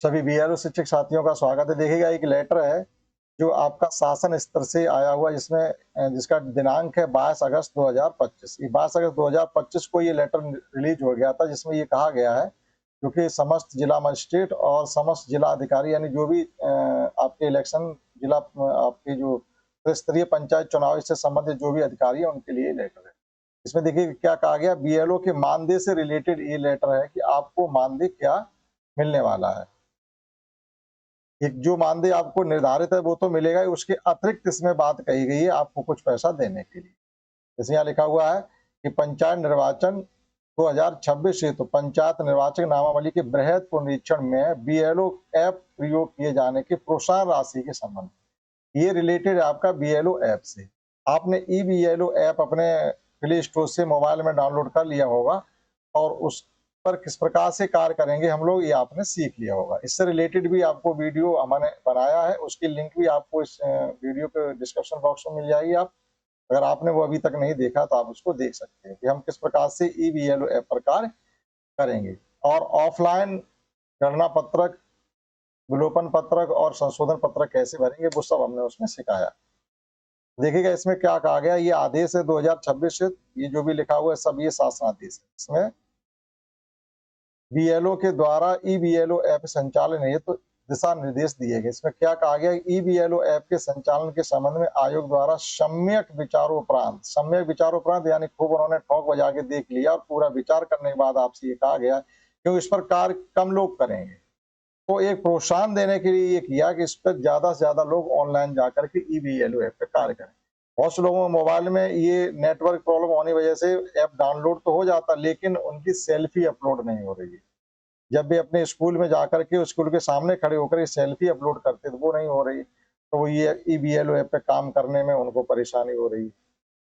सभी बीएलओ शिक्षक साथियों का स्वागत है। देखिएगा एक लेटर है जो आपका शासन स्तर से आया हुआ जिसमें जिसका दिनांक है 22 अगस्त 2025। ये 22 अगस्त 2025 को ये लेटर रिलीज हो गया था जिसमें ये कहा गया है क्योंकि समस्त जिला मजिस्ट्रेट और समस्त जिला अधिकारी यानी जो भी आपके इलेक्शन जिला आपके जो त्रिस्तरीय पंचायत चुनाव इससे संबंधित जो भी अधिकारी है उनके लिए लेटर है। इसमें देखिए क्या कहा गया, बीएलओ के मानदेय से रिलेटेड ये लेटर है कि आपको मानदेय क्या मिलने वाला है। एक जो मानदेय आपको निर्धारित है वो तो मिलेगा ही, उसके अतिरिक्त इसमें बात कही गई है आपको कुछ पैसा देने के लिए। जैसे यहाँ लिखा हुआ है कि पंचायत निर्वाचन 2026 हेतु पंचायत निर्वाचक नामावली के बृहद पुनरीक्षण में बीएलओ ऐप प्रयोग किए जाने की प्रोत्साहन राशि के संबंध ये रिलेटेड है आपका बीएलओ ऐप से। आपने ई बीएलओ ऐप अपने प्ले स्टोर से मोबाइल में डाउनलोड कर लिया होगा और उस पर किस प्रकार से कार्य करेंगे हम लोग ये आपने सीख लिया होगा। इससे रिलेटेड भी आपको वीडियो हमने बनाया है, उसकी लिंक भी आपको इस वीडियो के डिस्क्रिप्शन बॉक्स में मिल जाएगी। आप अगर आपने वो अभी तक नहीं देखा तो आप उसको देख सकते हैं कि हम किस प्रकार से ई बीएलओ ऐप पर कार्य करेंगे। और ऑफलाइन गणना पत्रक, विलोपन पत्रक और संशोधन पत्रक कैसे भरेंगे वो सब हमने उसमें सिखाया। देखिएगा इसमें क्या कहा गया, ये आदेश है 2026 से, ये जो भी लिखा हुआ है सब ये शासनादेश है। इसमें बीएलओ के द्वारा ई बीएलओ ऐप संचालन है तो दिशा निर्देश दिए गए। इसमें क्या कहा गया, ई बीएलओ ऐप के संचालन के संबंध में आयोग द्वारा सम्यक विचारोपरांत यानी खूब उन्होंने ठोक बजा के देख लिया और पूरा विचार करने के बाद आपसे ये कहा गया कि इस पर कार्य कम लोग करेंगे, तो एक प्रोत्साहन देने के लिए ये किया कि इस पर ज्यादा से ज्यादा लोग ऑनलाइन जाकर के ई बीएलओ ऐप पे कार्य करें। बहुत से लोगों में मोबाइल में ये नेटवर्क प्रॉब्लम होने की वजह से ऐप डाउनलोड तो हो जाता लेकिन उनकी सेल्फी अपलोड नहीं हो रही है। जब भी अपने स्कूल में जाकर के स्कूल के सामने खड़े होकर सेल्फी अपलोड करते तो वो नहीं हो रही, तो वो ये ई बीएलओ ऐप पे काम करने में उनको परेशानी हो रही।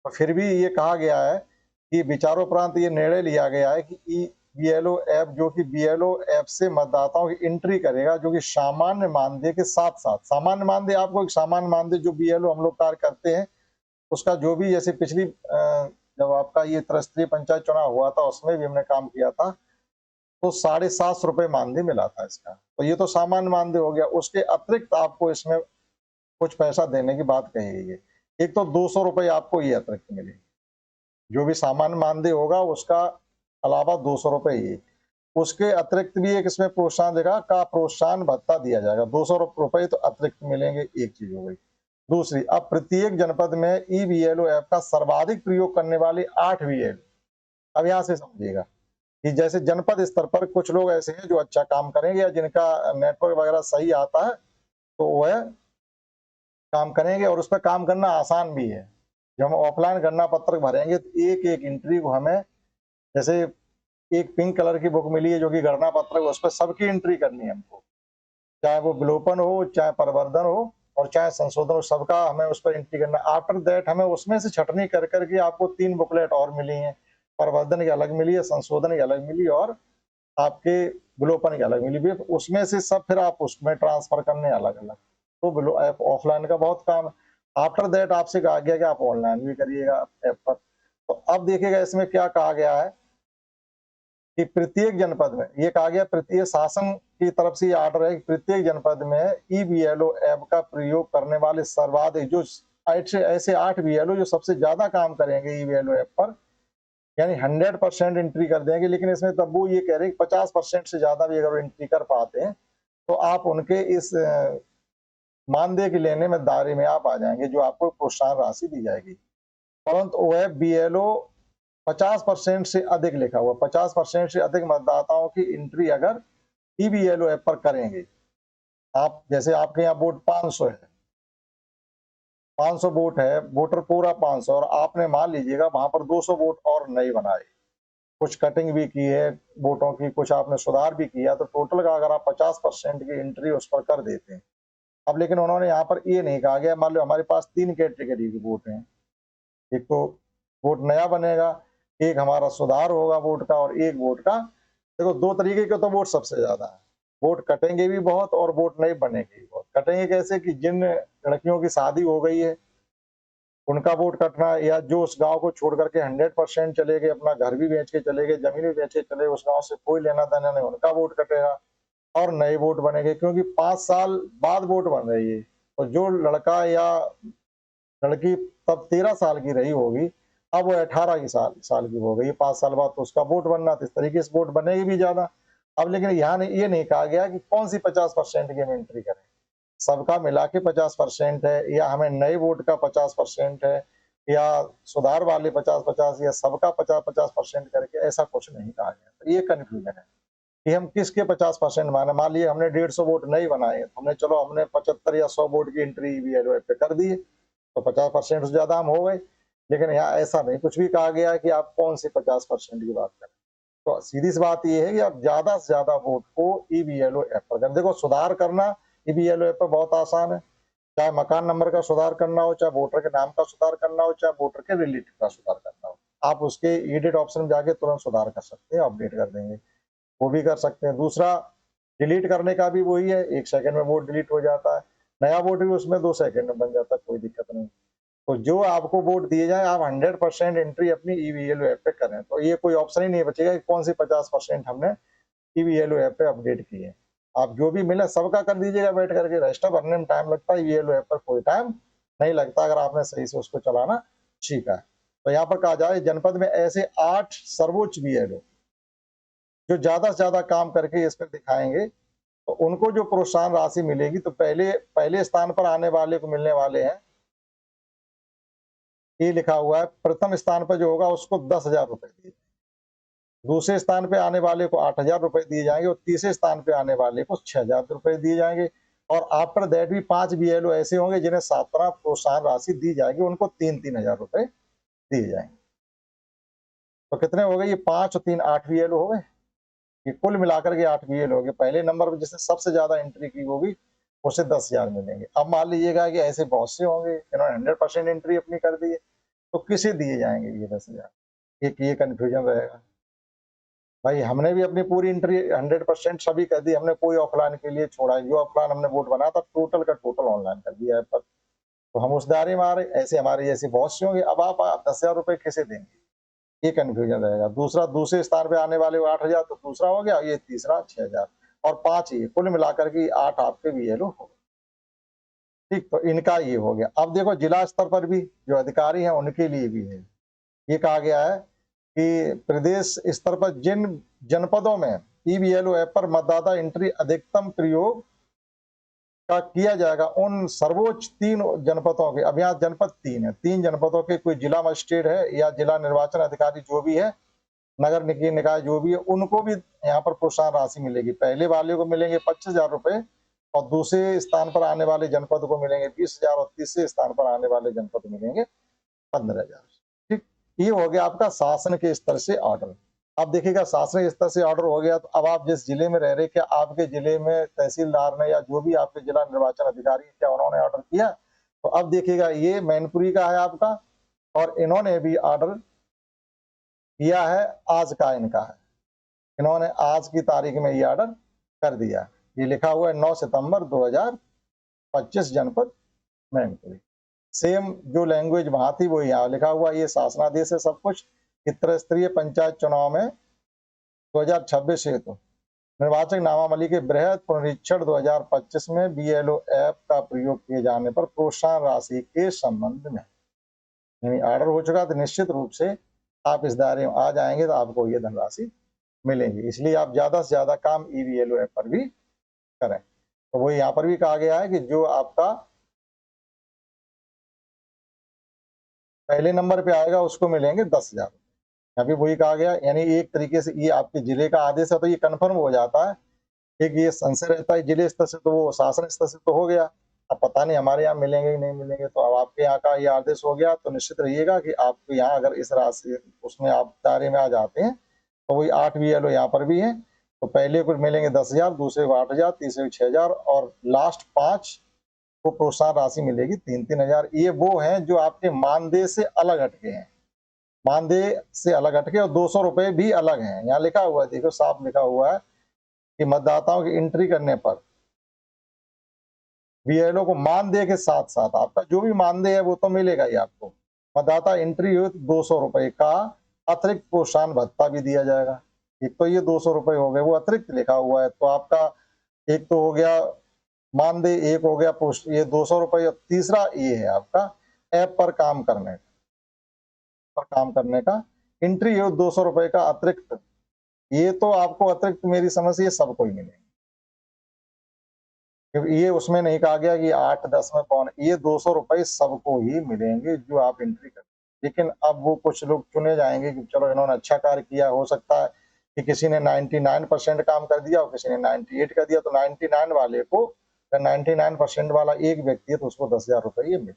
और फिर भी ये कहा गया है कि विचारोपरांत ये निर्णय लिया गया है कि ई बीएलओ ऐप जो कि बीएलओ ऐप से मतदाताओं की एंट्री करेगा जो कि सामान्य मानदेय के साथ साथ सामान्य मानदेय आपको एक सामान्य मानदेय जो बीएलओ हम लोग कार्य करते हैं उसका जो भी जैसे पिछली जब आपका ये त्रिस्तरीय पंचायत चुनाव हुआ था उसमें भी हमने काम किया था तो 750 रुपए मानदेय मिला था इसका। तो ये तो सामान्य मानदेय हो गया, उसके अतिरिक्त आपको इसमें कुछ पैसा देने की बात कही गई है। एक तो 200 रुपए आपको ये अतिरिक्त मिलेंगे, जो भी सामान्य मानदेय होगा उसका अलावा 200 रुपए ये। उसके अतिरिक्त भी एक इसमें प्रोत्साहन देगा का प्रोत्साहन भत्ता दिया जाएगा, 200 रुपए तो अतिरिक्त मिलेंगे, एक चीज हो गई। दूसरी, अब प्रत्येक जनपद में ई बीएलओ ऐप का सर्वाधिक प्रयोग करने वाले 8 बीएलओ, अब यहाँ से समझिएगा कि जैसे जनपद स्तर पर कुछ लोग ऐसे हैं जो अच्छा काम करेंगे या जिनका नेटवर्क वगैरह सही आता है तो वह काम करेंगे और उस पर काम करना आसान भी है। जब हम ऑफलाइन गणना पत्रक भरेंगे तो एक एक एंट्री को हमें, जैसे एक पिंक कलर की बुक मिली है जो कि गणना पत्रक, उस पर सबकी एंट्री करनी है हमको, चाहे वो विलोपन हो चाहे परिवर्धन हो और चाहे संशोधन हो, सबका हमें उस पर एंट्री करना। आफ्टर दैट हमें उसमें से छटनी कर करके आपको 3 बुकलेट और मिली हैं, परिवर्धन की अलग मिली है, संशोधन की अलग मिली और आपके विलोपन की अलग मिली भी, उसमें से सब फिर आप उसमें ट्रांसफर करने अलग अलग। तो ऐप ऑफलाइन का बहुत काम है। आफ्टर दैट आपसे कहा गया कि आप ऑनलाइन भी करिएगा ऐप पर। तो अब देखिएगा इसमें क्या कहा गया है कि प्रत्येक जनपद में ये कहा गया, प्रत्येक शासन की तरफ से ये आर्डर है कि प्रत्येक जनपद में ई बीएलओ ऐप का प्रयोग करने वाले सर्वाधिक जो ऐसे 8 बीएलओ जो सबसे ज्यादा काम करेंगे ई बीएलओ ऐप पर, यानी 100% एंट्री कर देंगे। लेकिन इसमें तब वो ये कह रहे हैं 50% से ज्यादा भी अगर एंट्री कर पाते हैं तो आप उनके इस मानदेय के लेने में दायरे में आप आ जाएंगे जो आपको प्रोत्साहन राशि दी जाएगी। परंतु वह बीएलओ 50% से अधिक लिखा हुआ, 50% से अधिक मतदाताओं की एंट्री अगर ई बीएलओ ऐप पर करेंगे, आप जैसे आपके यहाँ वोट 500 है, 500 वोट है, वोटर पूरा 500 और आपने मान लीजिएगा वहां पर 200 वोट और नहीं बनाए, कुछ कटिंग भी की है वोटों की, कुछ आपने सुधार भी किया, तो टोटल का अगर आप 50% की एंट्री उस पर कर देते हैं। अब लेकिन उन्होंने यहाँ पर ये नहीं कहा गया, मान लो हमारे पास 3 कैटेगरी के वोट हैं, एक तो वोट नया बनेगा, एक हमारा सुधार होगा वोट का और एक वोट का, देखो 2 तरीके के तो वोट सबसे ज्यादा है, वोट कटेंगे भी बहुत और वोट नहीं बनेंगे भी बहुत। कटेंगे कैसे कि जिन लड़कियों की शादी हो गई है उनका वोट कटना, या जो उस गांव को छोड़ करके 100% चले गए, अपना घर भी बेच के चले गए, जमीन भी बेच के चले, उस गांव से कोई लेना देना नहीं, उनका वोट कटेगा। और नए वोट बनेंगे, क्योंकि 5 साल बाद वोट बन रही है। तो जो लड़का या लड़की तब 13 साल की रही होगी, अब वो 18 की साल की हो गई, 5 साल बाद तो उसका वोट बनना था। इस तरीके से वोट बनेगी भी ज़्यादा। अब लेकिन यहाँ ये नहीं कहा गया कि कौन सी 50% की हम एंट्री करें। सबका मिला के 50% है, या हमें नए वोट का 50% है, या सुधार वाले 50-50, या सबका 50-50% करके, ऐसा कुछ नहीं कहा गया। तो ये कन्फ्यूजन है कि हम किसके 50% माने। मान लीजिए हमने 150 वोट नहीं बनाए, हमने 75 या 100 वोट की एंट्री ईवीएलओ पे कर दी, तो 50% से ज्यादा हम हो गए। लेकिन यहाँ ऐसा नहीं कुछ भी कहा गया है कि आप कौन सी 50% की बात करें। तो सीधी सी बात ये है कि आप ज्यादा से ज्यादा वोट को ईवीएलओ ऐप पर करें। देखो, सुधार करना ईवीएलओ ऐप पर बहुत आसान है। चाहे मकान नंबर का सुधार करना हो, चाहे वोटर के नाम का सुधार करना हो, चाहे वोटर के रिलेटिव का सुधार करना हो, आप उसके एडिट ऑप्शन में जाके तुरंत सुधार कर सकते हैं, अपडेट कर देंगे, वो भी कर सकते हैं। दूसरा, डिलीट करने का भी वही है, 1 सेकंड में वोट डिलीट हो जाता है। नया वोट भी उसमें 2 सेकंड में बन जाता है, कोई दिक्कत नहीं। तो जो आपको वोट दिए जाए, आप 100% एंट्री अपनी ईवीएलओ ऐप पे करें। तो ये कोई ऑप्शन ही नहीं बचेगा कि कौन सी 50% हमने ईवीएलओ ऐप पे अपडेट की है। आप जो भी मिले सबका कर दीजिएगा बैठ करके। रजिस्टर भरने में टाइम लगता है, ईवीएलओ ऐप पर कोई टाइम नहीं लगता, अगर आपने सही से उसको चलाना सीखा है। तो यहाँ पर कहा जाए, जनपद में ऐसे 8 सर्वोच्च बीएलओ जो ज्यादा से ज्यादा काम करके इस पर दिखाएंगे, तो उनको जो प्रोत्साहन राशि मिलेगी, तो पहले स्थान पर आने वाले को मिलने वाले हैं, ये लिखा हुआ है, प्रथम स्थान पर जो होगा उसको 10,000 रुपए दिए, दूसरे स्थान पे आने वाले को 8,000 रुपए दिए जाएंगे, और तीसरे स्थान पे आने वाले को 6,000 रुपए दिए जाएंगे। और आफ्टर दैट भी 5 बीएलओ ऐसे होंगे जिन्हें सातवां प्रोत्साहन राशि दी जाएगी, उनको 3-3,000 रुपए दिए जाएंगे। तो कितने हो गए ये? 5 और 3 8 बीएलओ हो गए। ये कुल मिलाकर के 8 बीएलओ हो गए। पहले नंबर पर जिसने सबसे ज्यादा एंट्री की होगी उसे 10,000 मिलेंगे। अब मान लीजिएगा कि ऐसे बहुत से होंगे, इन्होंने 100% एंट्री अपनी कर दी है, तो किसे दिए जाएंगे ये 10,000? एक ये कंफ्यूजन रहेगा। भाई, हमने भी अपनी पूरी एंट्री 100% सभी कर दी, हमने कोई ऑफलाइन के लिए छोड़ा है। जो ऑफलाइन हमने वोट बनाया था, टोटल का टोटल ऑनलाइन कर दिया है। पर तो हम उस दायरे में आ रहे, ऐसे हमारे जैसे बहुत से होंगे। अब आप 10,000 रुपए कैसे देंगे? ये कंफ्यूजन रहेगा। दूसरा, दूसरे स्थान पे आने वाले 8,000, तो दूसरा हो गया, ये तीसरा 6,000, और 5 ये कुल मिलाकर के 8 आपके बीएलओ हो गए। ठीक, तो इनका ये हो गया। अब देखो, जिला स्तर पर भी जो अधिकारी हैं उनके लिए भी है। ये कहा गया है कि प्रदेश स्तर पर जिन जनपदों में ईवीएलओ ऐप पर मतदाता एंट्री अधिकतम प्रयोग का किया जाएगा, उन सर्वोच्च 3 जनपदों के, अब यहाँ जनपद 3 है, 3 जनपदों के कोई जिला मजिस्ट्रेट है या जिला निर्वाचन अधिकारी जो भी है, नगर निकाय जो भी है, उनको भी यहाँ पर प्रोत्साहन राशि मिलेगी। पहले वाले को मिलेंगे 25,000 रुपए, और दूसरे स्थान पर आने वाले जनपद को मिलेंगे 20,000, और तीसरे स्थान पर आने वाले जनपद को मिलेंगे 15,000। ठीक, ये हो गया आपका शासन के स्तर से ऑर्डर। अब देखिएगा, शासन स्तर से ऑर्डर हो गया, तो अब आप जिस जिले में रह रहे, क्या आपके जिले में तहसीलदार ने या जो भी आपके जिला निर्वाचन अधिकारी, क्या उन्होंने ऑर्डर किया? तो अब देखिएगा, ये मैनपुरी का है आपका, और इन्होंने भी ऑर्डर किया है, आज का इनका है। इन्होंने आज की तारीख में ये ऑर्डर कर दिया। ये लिखा हुआ है 9 सितंबर 2025, जनपद मैनपुरी। सेम जो लैंग्वेज वहां थी वो यहाँ लिखा हुआ। ये शासनादेश है सब कुछ। स्तरीय पंचायत चुनाव में 2026 हेतु निर्वाचक नामावली के बृहद पुनरीक्षण 2025 में बीएलओ ऐप का प्रयोग किए जाने पर प्रोत्साहन राशि के संबंध में, यानी ऑर्डर हो चुका, तो निश्चित रूप से आप इस दायरे में आ जाएंगे, तो आपको ये धनराशि मिलेंगी। इसलिए आप ज्यादा से ज्यादा काम ईवीएलओ ऐप पर भी करें। तो वो यहाँ पर भी कहा गया है कि जो आपका पहले नंबर पे आएगा उसको मिलेंगे 10,000। अभी वही कहा गया, यानी एक तरीके से ये आपके जिले का आदेश है, तो ये कंफर्म हो जाता है। एक ये संशय रहता है जिले स्तर से, तो वो शासन स्तर से तो हो गया। अब पता नहीं हमारे यहाँ मिलेंगे कि नहीं मिलेंगे। तो अब आपके यहाँ का ये आदेश हो गया, तो निश्चित रहिएगा कि आपके यहाँ अगर इस राशि उसमें आप दायरे में आ जाते हैं, तो वही 8 बीएलओ यहाँ पर भी है। तो पहले को मिलेंगे 10,000, दूसरे को 8,000, तीसरे को 6,000, और लास्ट 5 को प्रोत्साहन राशि मिलेगी 3-3,000। ये वो हैं जो आपके मानदेय से अलग हटके हैं, मानदेय से अलग हटके, और 200 रुपए भी अलग हैं। यहाँ लिखा हुआ है, देखो साफ लिखा हुआ है कि मतदाताओं की एंट्री करने पर बीएलओ को मानदेय के साथ साथ आपका जो भी मानदेय है वो तो मिलेगा ही आपको। मतदाता एंट्री हुई तो 200 रुपए का अतिरिक्त प्रोत्साहन भत्ता भी दिया जाएगा। एक तो ये 200 रुपए हो गए, वो अतिरिक्त लिखा हुआ है। तो आपका एक तो हो गया मानदेय, एक हो गया पोस्ट, ये 200 रुपये। तीसरा ये है आपका ऐप पर काम का एंट्री है 200 रुपये का अतिरिक्त। ये तो आपको अतिरिक्त मेरी समझ से ये सबको ही मिलेंगे, क्योंकि ये उसमें नहीं कहा गया कि 8-10 में कौन, ये 200 रुपये सबको ही मिलेंगे जो आप एंट्री करें। लेकिन अब वो कुछ लोग चुने जाएंगे कि चलो इन्होंने अच्छा कार्य किया, हो सकता है कि किसी ने 99% काम कर दिया और किसी ने 98 कर दिया, तो 99 वाले को, 99% वाला एक व्यक्ति है तो उसको 10,000 रुपये ये मिले।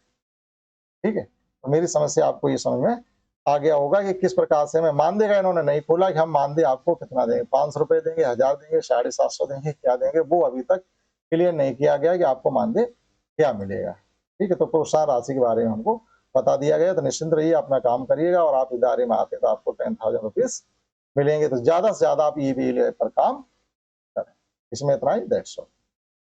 ठीक है, तो मेरी समझ से आपको ये समझ में आ गया होगा कि किस प्रकार से। मैं मानदेय का इन्होंने नहीं खोला कि हम मानदेय आपको कितना देंगे, 500 रुपये देंगे, 1000 देंगे, 750 देंगे, क्या देंगे, वो अभी तक क्लियर नहीं किया गया कि आपको मानदेय क्या मिलेगा। ठीक है, तो प्रोत्साहन राशि के बारे में हमको बता दिया गया। तो निश्चिंत रहिए, अपना काम करिएगा और आप इदारे में आते तो आपको 10,000 रुपीज मिलेंगे। तो ज्यादा से ज्यादा आप ईबीएल पर काम करें। इसमें इतना ही, दैट्स ऑल।